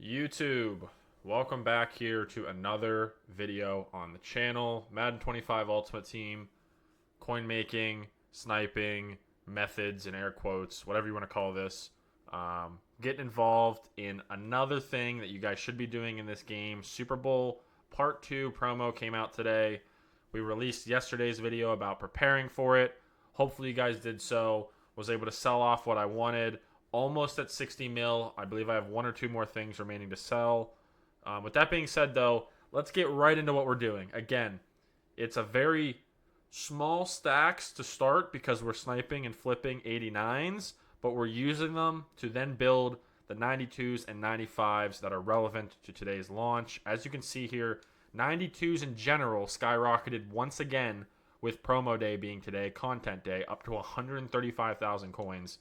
YouTube, welcome back here to another video on the channel. Madden 25 Ultimate Team, coin making, sniping, methods in air quotes, whatever you want to call this. Getting involved in another thing that you guys should be doing in this game. Super Bowl Part 2 promo came out today. We released yesterday's video about preparing for it. Hopefully you guys did so. Was able to sell off what I wanted. Almost at 60 mil. I believe I have one or two more things remaining to sell. With that being said, though, let's get right into what we're doing. Again, it's a very small stacks to start because we're sniping and flipping 89s, but we're using them to then build the 92s and 95s that are relevant to today's launch. As you can see here, 92s in general skyrocketed once again with promo day being today, content day, up to 135,000 coins.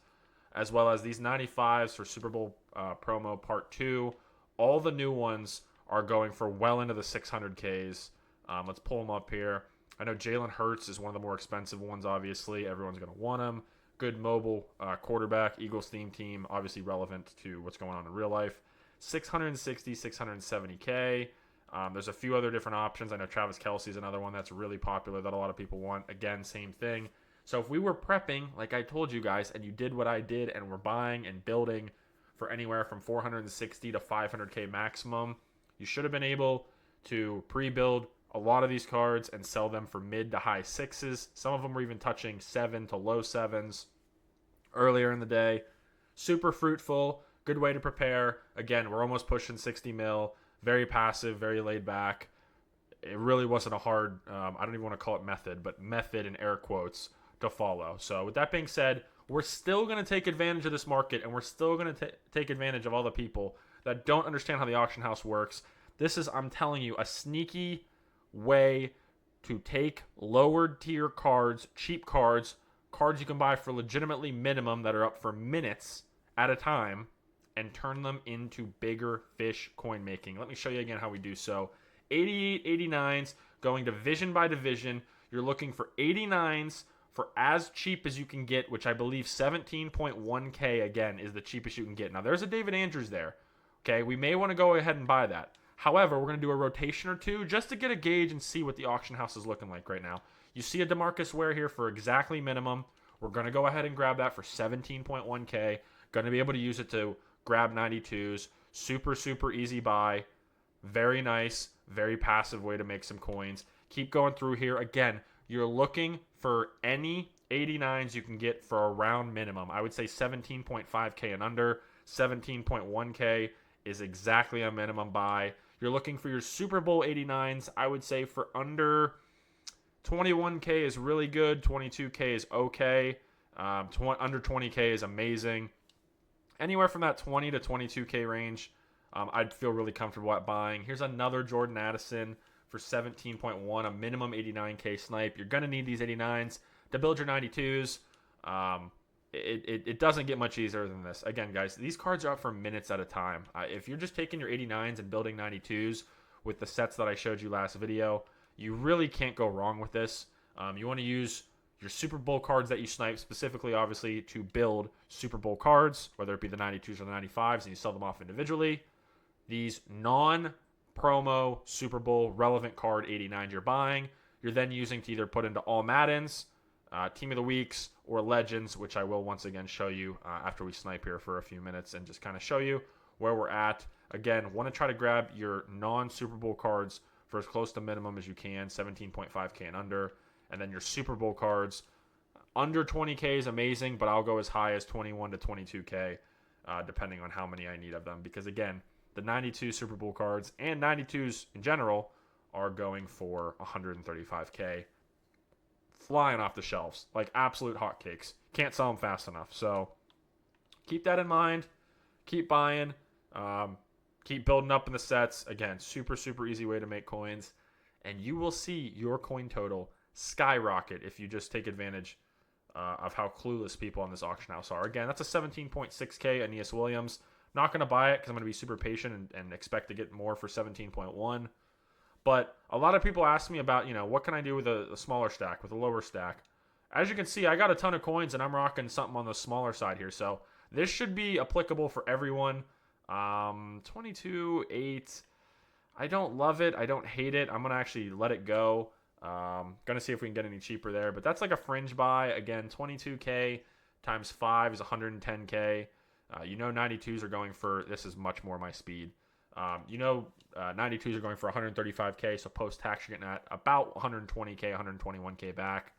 As well as these 95s for Super Bowl promo part 2. All the new ones are going for well into the 600Ks. Let's pull them up here. I know Jalen Hurts is one of the more expensive ones, obviously. Everyone's going to want him. Good mobile quarterback, Eagles theme team, obviously relevant to what's going on in real life. 660, 670K. There's a few other different options. I know Travis Kelce is another one that's really popular that a lot of people want. Again, same thing. So if we were prepping, like I told you guys, and you did what I did and we're buying and building for anywhere from 460 to 500K maximum, you should have been able to pre-build a lot of these cards and sell them for mid to high sixes. Some of them were even touching 7 to low 7s earlier in the day. Super fruitful, good way to prepare. Again, we're almost pushing 60 mil. Very passive, very laid back. It really wasn't a hard, I don't even want to call it method, but method in air quotes to follow. So with that being said, we're still going to take advantage of this market, and we're still going to take advantage of all the people that don't understand how the auction house works. This is, I'm telling you, a sneaky way to take lower tier cards, cheap cards, cards you can buy for legitimately minimum that are up for minutes at a time, and turn them into bigger fish coin making. Let me show you again how we do so. 88, 89s, going division by division. You're looking for 89s for as cheap as you can get, which I believe 17.1K again is the cheapest you can get. Now there's a David Andrews there. Okay, we may want to go ahead and buy that. However, we're going to do a rotation or two just to get a gauge and see what the auction house is looking like right now. You see a DeMarcus Ware here for exactly minimum. We're going to go ahead and grab that for 17.1K. Going to be able to use it to grab 92s. Super, super easy buy. Very nice, very passive way to make some coins. Keep going through here. Again, you're looking for any 89s you can get for around minimum. I would say 17.5K and under. 17.1K is exactly a minimum buy. You're looking for your Super Bowl 89s. I would say for under 21K is really good. 22K is okay. Under 20K is amazing. Anywhere from that 20 to 22K range, I'd feel really comfortable at buying. Here's another Jordan Addison for 17.1, a minimum 89K snipe. You're going to need these 89s to build your 92s. It doesn't get much easier than this. Again, guys, these cards are up for minutes at a time. If you're just taking your 89s and building 92s with the sets that I showed you last video, you really can't go wrong with this. You want to use your Super Bowl cards that you snipe, specifically, obviously, to build Super Bowl cards, whether it be the 92s or the 95s, and you sell them off individually. These non-promo Super Bowl relevant card 89s you're buying, you're then using to either put into all Maddens, Team of the Weeks, or Legends, which I will once again show you after we snipe here for a few minutes and just kind of show you where we're at. Again, want to try to grab your non-Super Bowl cards for as close to minimum as you can, 17.5K and under. And then your Super Bowl cards, under 20K is amazing, but I'll go as high as 21 to 22K, depending on how many I need of them. Because, again, the 92 Super Bowl cards and 92s in general are going for 135K. Flying off the shelves, like absolute hotcakes. Can't sell them fast enough. So keep that in mind. Keep buying. Keep building up in the sets. Again, super, super easy way to make coins. And you will see your coin total skyrocket if you just take advantage of how clueless people on this auction house are. Again, that's a 17.6K Aeneas Williams. Not going to buy it because I'm going to be super patient and expect to get more for 17.1. But a lot of people ask me about, what can I do with a smaller stack, with a lower stack? As you can see, I got a ton of coins and I'm rocking something on the smaller side here. So this should be applicable for everyone. 22.8. I don't love it. I don't hate it. I'm going to actually let it go. Going to see if we can get any cheaper there. But that's like a fringe buy. Again, 22K times 5 is 110K. 92s are going for, this is much more my speed. 92s are going for 135K. So post-tax, you're getting at about 120K, 121K back.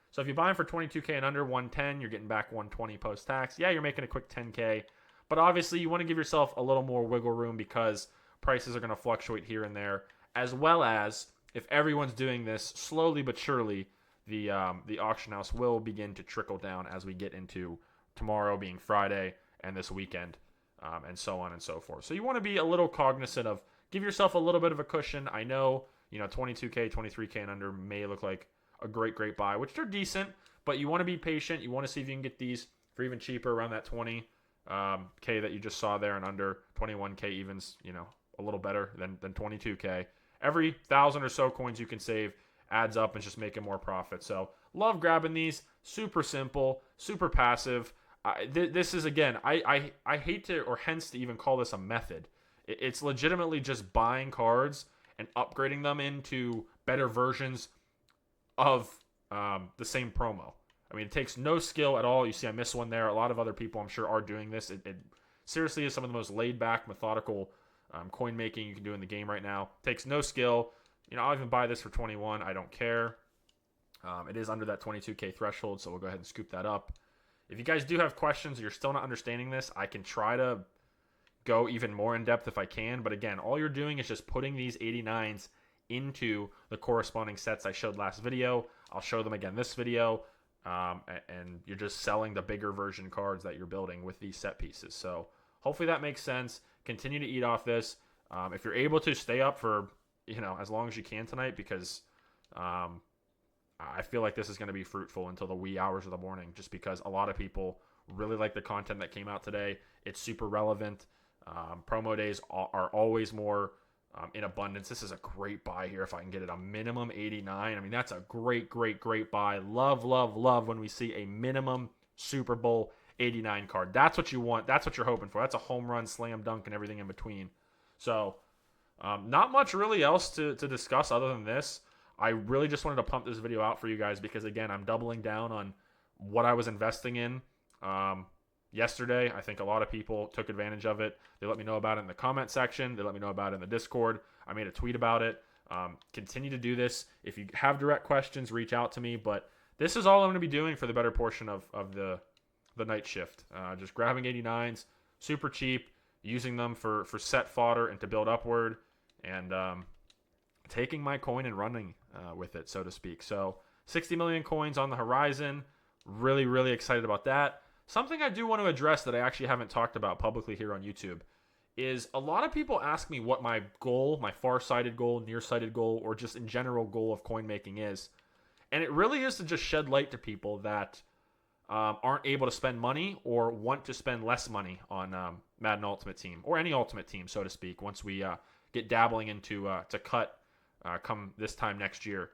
So if you buy them for 22K and under 110, you're getting back 120 post-tax. Yeah, you're making a quick 10K. But obviously, you want to give yourself a little more wiggle room because prices are going to fluctuate here and there, as well as if everyone's doing this slowly but surely, the auction house will begin to trickle down as we get into tomorrow being Friday and this weekend, and so on and so forth. So you want to be a little cognizant of give yourself a little bit of a cushion. I know 22K, 23K and under may look like a great buy, which they're decent, but you want to be patient. You want to see if you can get these for even cheaper around that 20K that you just saw there and under 21K evens, a little better than 22K. Every 1,000 or so coins you can save adds up and just making more profit. So love grabbing these. Super simple, super passive. This is, again, I hate to, or hence to even call this a method. It's legitimately just buying cards and upgrading them into better versions of the same promo. I mean, it takes no skill at all. You see I missed one there. A lot of other people, I'm sure, are doing this. It seriously is some of the most laid-back, methodical coin making you can do in the game right now. Takes no skill. I'll even buy this for 21. I don't care. It is under that 22K threshold, so we'll go ahead and scoop that up. If you guys do have questions or you're still not understanding this, I can try to go even more in depth if I can. But again, all you're doing is just putting these 89s into the corresponding sets I showed last video. I'll show them again this video. And you're just selling the bigger version cards that you're building with these set pieces. So hopefully that makes sense. Continue to eat off this. If you're able to, stay up for as long as you can tonight, because I feel like this is going to be fruitful until the wee hours of the morning, just because a lot of people really like the content that came out today. It's super relevant. Promo days are always more in abundance. This is a great buy here if I can get it a minimum 89. I mean, that's a great buy. Love when we see a minimum Super Bowl 89 card. That's what you want. That's what you're hoping for. That's a home run, slam dunk, and everything in between. So not much really else to discuss other than this. I really just wanted to pump this video out for you guys because, again, I'm doubling down on what I was investing in yesterday. I think a lot of people took advantage of it. They let me know about it in the comment section. They let me know about it in the Discord. I made a tweet about it. Continue to do this. If you have direct questions, reach out to me. But this is all I'm going to be doing for the better portion of the night shift. Just grabbing 89s, super cheap, using them for set fodder and to build upward, and taking my coin and running with it, so to speak. So 60 million coins on the horizon. Really excited about that. Something I do want to address that I actually haven't talked about publicly here on YouTube is a lot of people ask me what my goal, my far-sighted goal, near-sighted goal, or just in general goal of coin making is. And it really is to just shed light to people that aren't able to spend money or want to spend less money on Madden Ultimate Team, or any Ultimate Team, so to speak, once we get dabbling into to cut come this time next year.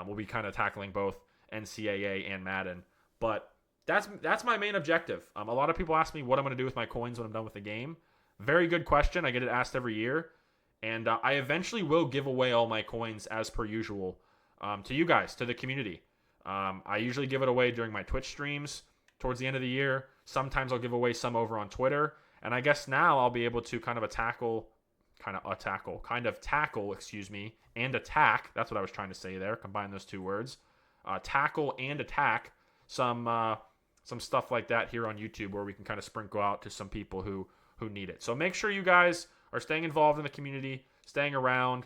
We'll be kind of tackling both NCAA and Madden. But that's my main objective. A lot of people ask me what I'm going to do with my coins when I'm done with the game. Very good question. I get it asked every year. And I eventually will give away all my coins as per usual to you guys, to the community. I usually give it away during my Twitch streams towards the end of the year. Sometimes I'll give away some over on Twitter. And I guess now I'll be able to kind of tackle, and attack. That's what I was trying to say there. Combine those two words. Tackle and attack some stuff like that here on YouTube, where we can kind of sprinkle out to some people who need it. So make sure you guys are staying involved in the community, staying around,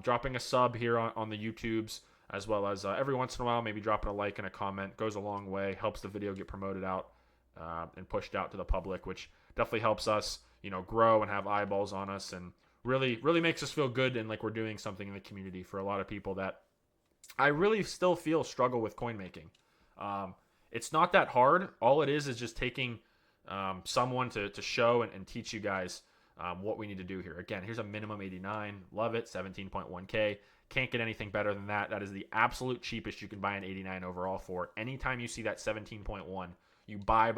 dropping a sub here on the YouTubes, as well as every once in a while maybe dropping a like and a comment. Goes a long way, helps the video get promoted out and pushed out to the public, which definitely helps us grow and have eyeballs on us, and really makes us feel good and like we're doing something in the community for a lot of people that I really still feel struggle with coin making. It's not that hard. All it is just taking someone to show and teach you guys what we need to do here. Again, here's a minimum 89. Love it. 17.1K. Can't get anything better than that. That is the absolute cheapest you can buy an 89 overall for. Anytime you see that 17.1, you buy.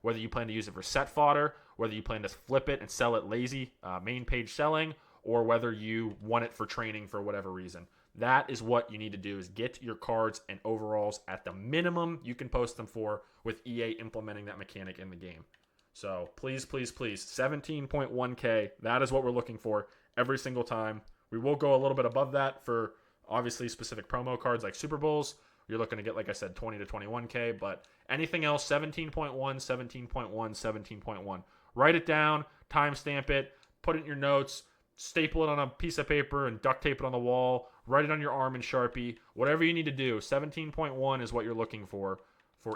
Whether you plan to use it for set fodder whether you plan to flip it and sell it lazy, main page selling, or whether you want it for training for whatever reason. That is what you need to do, is get your cards and overalls at the minimum you can post them for, with EA implementing that mechanic in the game. So please, please, please, 17.1K, that is what we're looking for every single time. We will go a little bit above that for obviously specific promo cards like Super Bowls. You're looking to get, like I said, 20 to 21K, but anything else, 17.1, 17.1, 17.1. Write it down, timestamp it, put it in your notes, staple it on a piece of paper and duct tape it on the wall, write it on your arm in Sharpie, whatever you need to do. 17.1 is what you're looking for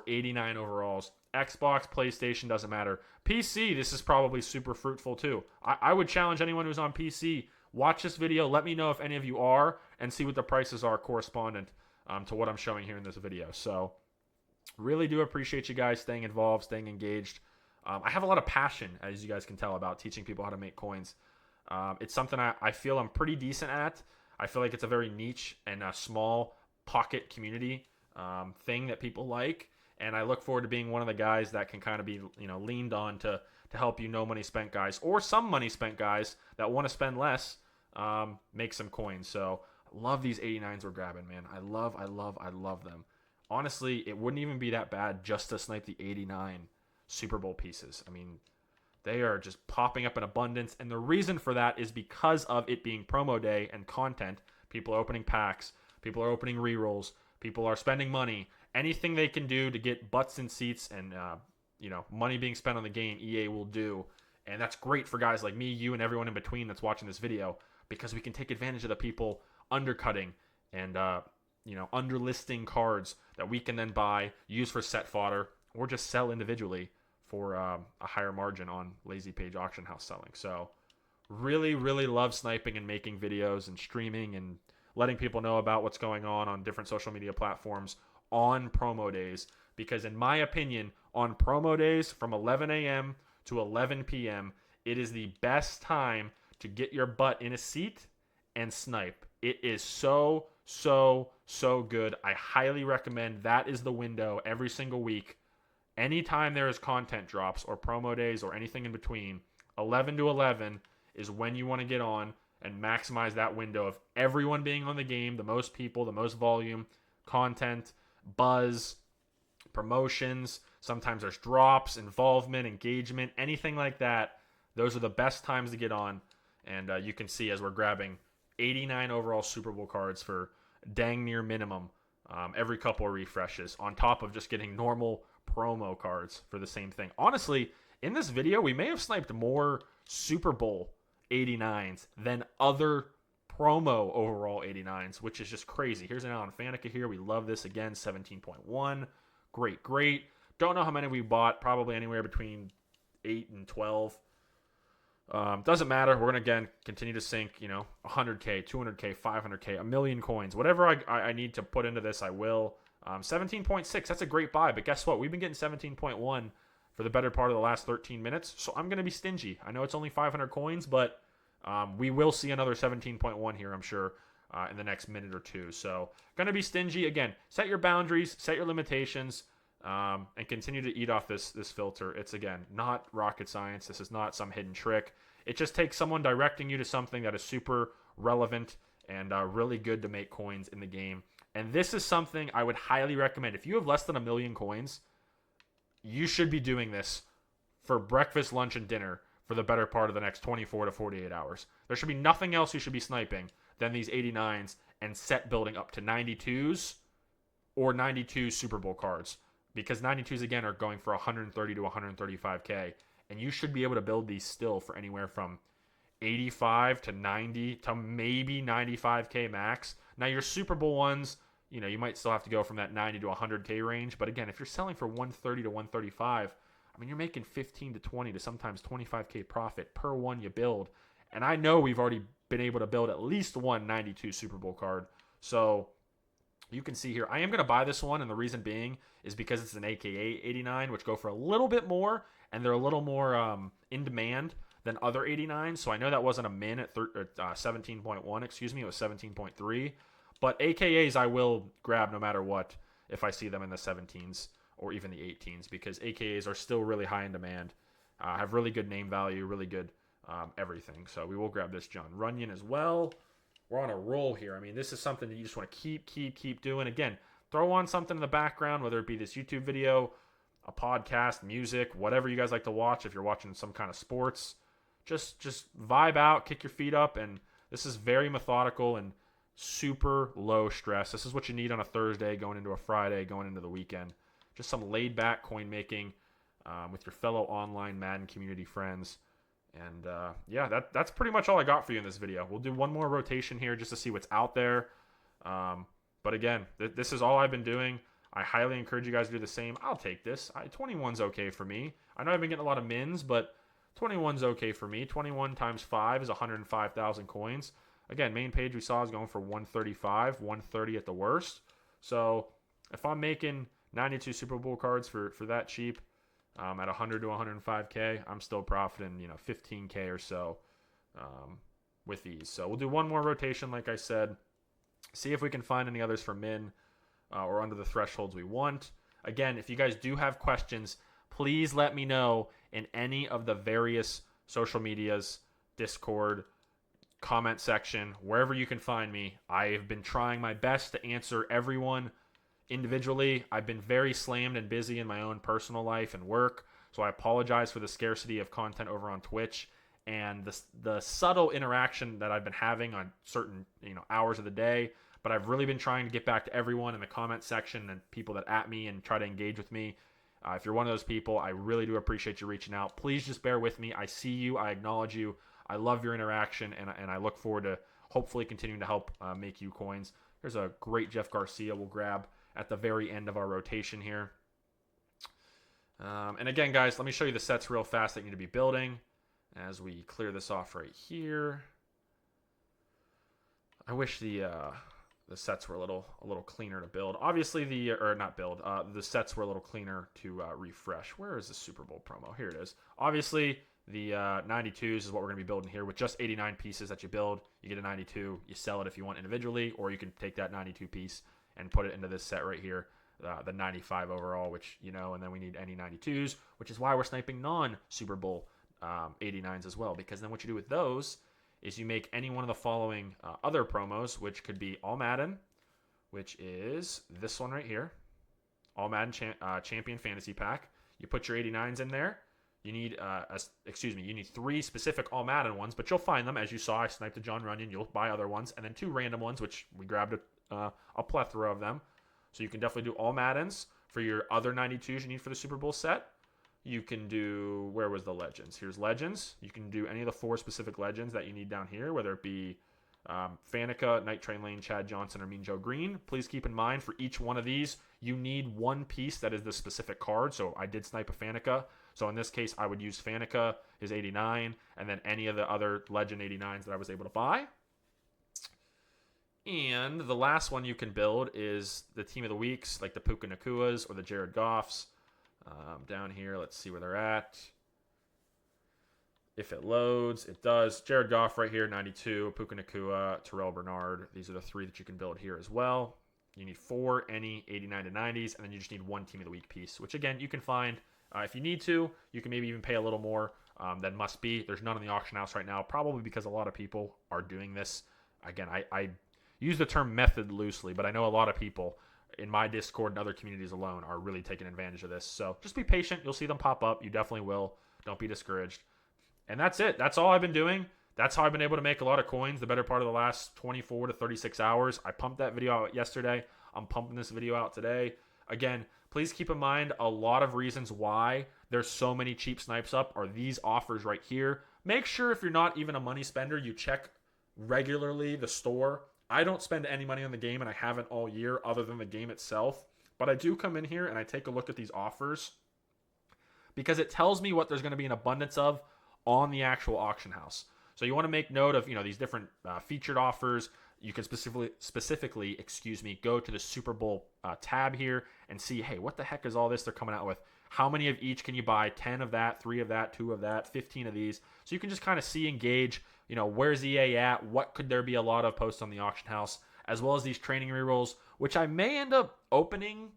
89 overalls. Xbox, PlayStation, doesn't matter. PC, this is probably super fruitful too. I would challenge anyone who's on PC, watch this video, let me know if any of you are, and see what the prices are correspondent to what I'm showing here in this video. So really do appreciate you guys staying involved, staying engaged. I have a lot of passion, as you guys can tell, about teaching people how to make coins. It's something I feel I'm pretty decent at. I feel like it's a very niche and a small pocket community thing that people like. And I look forward to being one of the guys that can kind of be, leaned on to help no money spent guys, or some money spent guys that want to spend less, make some coins. So I love these 89s we're grabbing, man. I love them. Honestly, it wouldn't even be that bad just to snipe the 89 Super Bowl pieces. I mean, they are just popping up in abundance, and the reason for that is because of it being promo day and content. People are opening packs, people are opening rerolls, people are spending money. Anything they can do to get butts in seats and money being spent on the game, EA will do. And that's great for guys like me, you, and everyone in between that's watching this video, because we can take advantage of the people undercutting and underlisting cards that we can then buy, use for set fodder, or just sell individually for a higher margin on lazy page auction house selling. So really, really love sniping and making videos and streaming and letting people know about what's going on different social media platforms on promo days, because in my opinion, on promo days from 11 a.m. to 11 p.m., it is the best time to get your butt in a seat and snipe. It is so good. I highly recommend that is the window every single week. Anytime there is content drops or promo days or anything in between, 11 to 11 is when you want to get on and maximize that window of everyone being on the game, the most people, the most volume, content, buzz, promotions. Sometimes there's drops, involvement, engagement, anything like that. Those are the best times to get on. And you can see as we're grabbing 89 overall Super Bowl cards for dang near minimum every couple of refreshes, on top of just getting normal promo cards for the same thing. Honestly, in this video, we may have sniped more Super Bowl 89s than other promo overall 89s, which is just crazy. Here's an Alan Faneca here. We love this again, 17.1. Great. Don't know how many we bought. Probably anywhere between 8 and 12. Doesn't matter. We're going to, again, continue to sink, 100K, 200K, 500K, a million coins. Whatever I need to put into this, I will. 17.6, that's a great buy. But guess what? We've been getting 17.1 for the better part of the last 13 minutes. So I'm going to be stingy. I know it's only 500 coins, but we will see another 17.1 here, I'm sure, in the next minute or two. So going to be stingy. Again, set your boundaries, set your limitations, and continue to eat off this filter. It's, again, not rocket science. This is not some hidden trick. It just takes someone directing you to something that is super relevant and really good to make coins in the game. And this is something I would highly recommend. If you have less than 1 million coins, you should be doing this for breakfast, lunch, and dinner for the better part of the next 24 to 48 hours. There should be nothing else you should be sniping than these 89s and set building up to 92s or 92 Super Bowl cards, because 92s, again, are going for 130 to 135K, and you should be able to build these still for anywhere from 85 to 90 to maybe 95K max. Now, your Super Bowl ones, you might still have to go from that 90 to 100K range, but again, if you're selling for 130 to 135, I mean, you're making 15 to 20 to sometimes 25K profit per one you build. And I know we've already been able to build at least one 92 Super Bowl card. So you can see here, I am going to buy this one, and the reason being is because it's an AKA 89, which go for a little bit more, and they're a little more in demand than other 89s. So I know that wasn't a min at 17.1, excuse me, it was 17.3. But AKAs I will grab no matter what if I see them in the 17s or even the 18s, because AKAs are still really high in demand. have really good name value, really good everything. So we will grab this John Runyon as well. We're on a roll here. I mean, this is something that you just want to keep doing. Again, throw on something in the background, whether it be this YouTube video, a podcast, music, whatever you guys like to watch. If you're watching some kind of sports, just vibe out, kick your feet up, and this is very methodical and super low stress. This is what you need on a Thursday, going into a Friday, going into the weekend. Just some laid back coin making with your fellow online Madden community friends. And yeah, that's pretty much all I got for you in this video. We'll do one more rotation here just to see what's out there. But again, this is all I've been doing. I highly encourage you guys to do the same. I'll take this. 21's okay for me. I know I've been getting a lot of mins, but 21's okay for me. 21 times 5 is 105,000 coins. Again, main page we saw is going for 135, 130 at the worst. So if I'm making 92 Super Bowl cards for that cheap, at 100 to 105K, I'm still profiting, 15K or so with these. So we'll do one more rotation, like I said. See if we can find any others for min or under the thresholds we want. Again, if you guys do have questions, please let me know in any of the various social medias, Discord, comment section, wherever you can find me. I've been trying my best to answer everyone individually. I've been very slammed and busy in my own personal life and work, so I apologize for the scarcity of content over on Twitch and the subtle interaction that I've been having on certain hours of the day. But I've really been trying to get back to everyone in the comment section and people that at me and try to engage with me. If you're one of those people, I really do appreciate you reaching out. Please just bear with me. I see you. I acknowledge you. I love your interaction, and I look forward to hopefully continuing to help make you coins. There's a great Jeff Garcia we'll grab at the very end of our rotation here. And again, guys, let me show you the sets real fast that you need to be building as we clear this off right here. I wish the sets were a little cleaner to build. Obviously, the sets were a little cleaner to refresh. Where is the Super Bowl promo? Here it is. Obviously, the 92s is what we're going to be building here with just 89 pieces that you build. You get a 92. You sell it if you want individually, or you can take that 92 piece and put it into this set right here, the 95 overall, which, and then we need any 92s, which is why we're sniping non-Super Bowl 89s as well, because then what you do with those is you make any one of the following other promos, which could be All Madden, which is this one right here, All Madden Champion Fantasy Pack. You put your 89s in there. You need, you need 3 specific All Madden ones, but you'll find them. As you saw, I sniped a John Runyon. You'll buy other ones, and then 2 random ones, which we grabbed a plethora of them. So you can definitely do All Maddens for your other 92s you need for the Super Bowl set. You can do, where was the Legends? Here's Legends. You can do any of the 4 specific Legends that you need down here, whether it be Fanica, Night Train Lane, Chad Johnson, or Mean Joe Green. Please keep in mind, for each one of these, you need 1 piece that is the specific card. So I did snipe a Fanica. So in this case, I would use Fanica, his 89, and then any of the other Legend 89s that I was able to buy. And the last one you can build is the Team of the Weeks, like the Puka Nakuas or the Jared Goffs. Down here, let's see where they're at. If it loads, it does. Jared Goff right here, 92. Puka Nakua, Terrell Bernard. These are the 3 that you can build here as well. You need 4, any 89 to 90s, and then you just need 1 Team of the Week piece, which, again, you can find if you need to. You can maybe even pay a little more than must be. There's none in the auction house right now, probably because a lot of people are doing this. Again, I use the term method loosely, but I know a lot of people in my Discord and other communities alone are really taking advantage of this. So just be patient. You'll see them pop up. You definitely will. Don't be discouraged. And that's it. That's all I've been doing. That's how I've been able to make a lot of coins the better part of the last 24 to 36 hours. I pumped that video out yesterday. I'm pumping this video out today. Again, please keep in mind a lot of reasons why there's so many cheap snipes up are these offers right here. Make sure if you're not even a money spender, you check regularly the store. I don't spend any money on the game, and I haven't all year other than the game itself. But I do come in here and I take a look at these offers because it tells me what there's going to be an abundance of on the actual auction house. So you want to make note of these different featured offers. You can specifically, go to the Super Bowl tab here and see, hey, what the heck is all this they're coming out with? How many of each can you buy? 10 of that, 3 of that, 2 of that, 15 of these. So you can just kind of see and gauge, where's EA at? What could there be a lot of posts on the auction house? As well as these training rerolls, which I may end up opening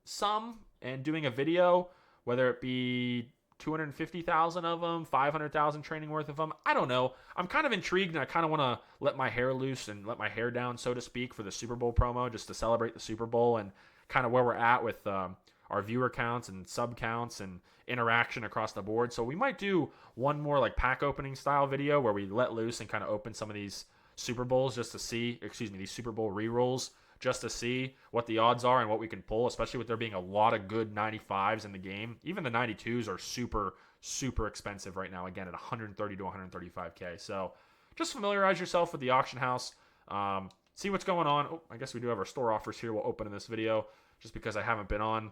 some and doing a video, whether it be 250,000 of them, 500,000 training worth of them. I don't know. I'm kind of intrigued, and I kind of want to let my hair loose and let my hair down, so to speak, for the Super Bowl promo, just to celebrate the Super Bowl and kind of where we're at with our viewer counts and sub counts and interaction across the board. So we might do one more like pack opening style video where we let loose and kind of open some of these Super Bowls just to see, these Super Bowl re-rolls, just to see what the odds are and what we can pull, especially with there being a lot of good 95s in the game. Even the 92s are super, super expensive right now, again, at 130 to 135K. So just familiarize yourself with the auction house. See what's going on. Oh, I guess we do have our store offers here. We'll open in this video just because I haven't been on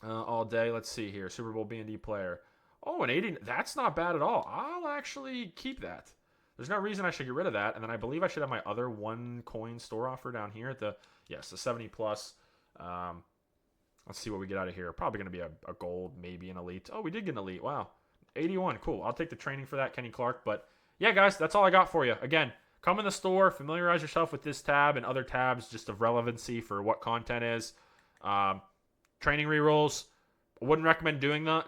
all day. Let's see here. Super Bowl B&D player. Oh, an 80. That's not bad at all. I'll actually keep that. There's no reason I should get rid of that. And then I believe I should have my other one coin store offer down here at the 70 plus. Let's see what we get out of here. Probably going to be a gold, maybe an elite. Oh, we did get an elite. Wow. 81. Cool. I'll take the training for that, Kenny Clark. But yeah, guys, that's all I got for you. Again, come in the store, familiarize yourself with this tab and other tabs just of relevancy for what content is. Training rerolls, I wouldn't recommend doing them,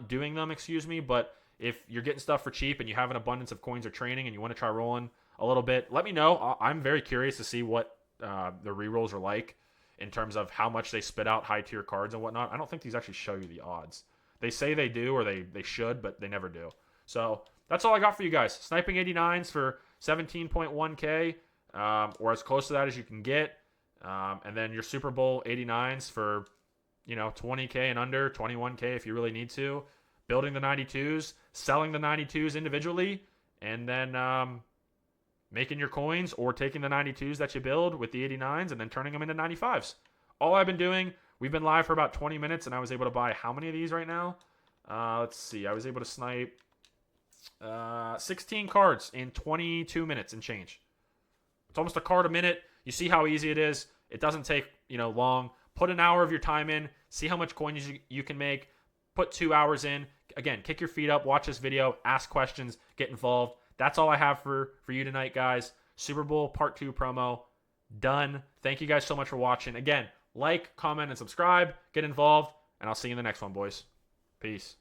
but if you're getting stuff for cheap and you have an abundance of coins or training and you want to try rolling a little bit, let me know. I'm very curious to see what the rerolls are like in terms of how much they spit out high tier cards and whatnot. I don't think these actually show you the odds. They say they do, or they should, but they never do. So that's all I got for you guys. Sniping 89s for 17.1K, or as close to that as you can get. And then your Super Bowl 89s for 20K and under, 21K if you really need to. Building the 92s, selling the 92s individually, and then making your coins or taking the 92s that you build with the 89s and then turning them into 95s. All I've been doing, we've been live for about 20 minutes, and I was able to buy how many of these right now? Let's see. I was able to snipe 16 cards in 22 minutes and change. It's almost a card a minute. You see how easy it is. It doesn't take long. Put an hour of your time in. See how much coins you can make. Put 2 hours in. Again, kick your feet up. Watch this video. Ask questions. Get involved. That's all I have for you tonight, guys. Super Bowl Part 2 promo. Done. Thank you guys so much for watching. Again, like, comment, and subscribe. Get involved. And I'll see you in the next one, boys. Peace.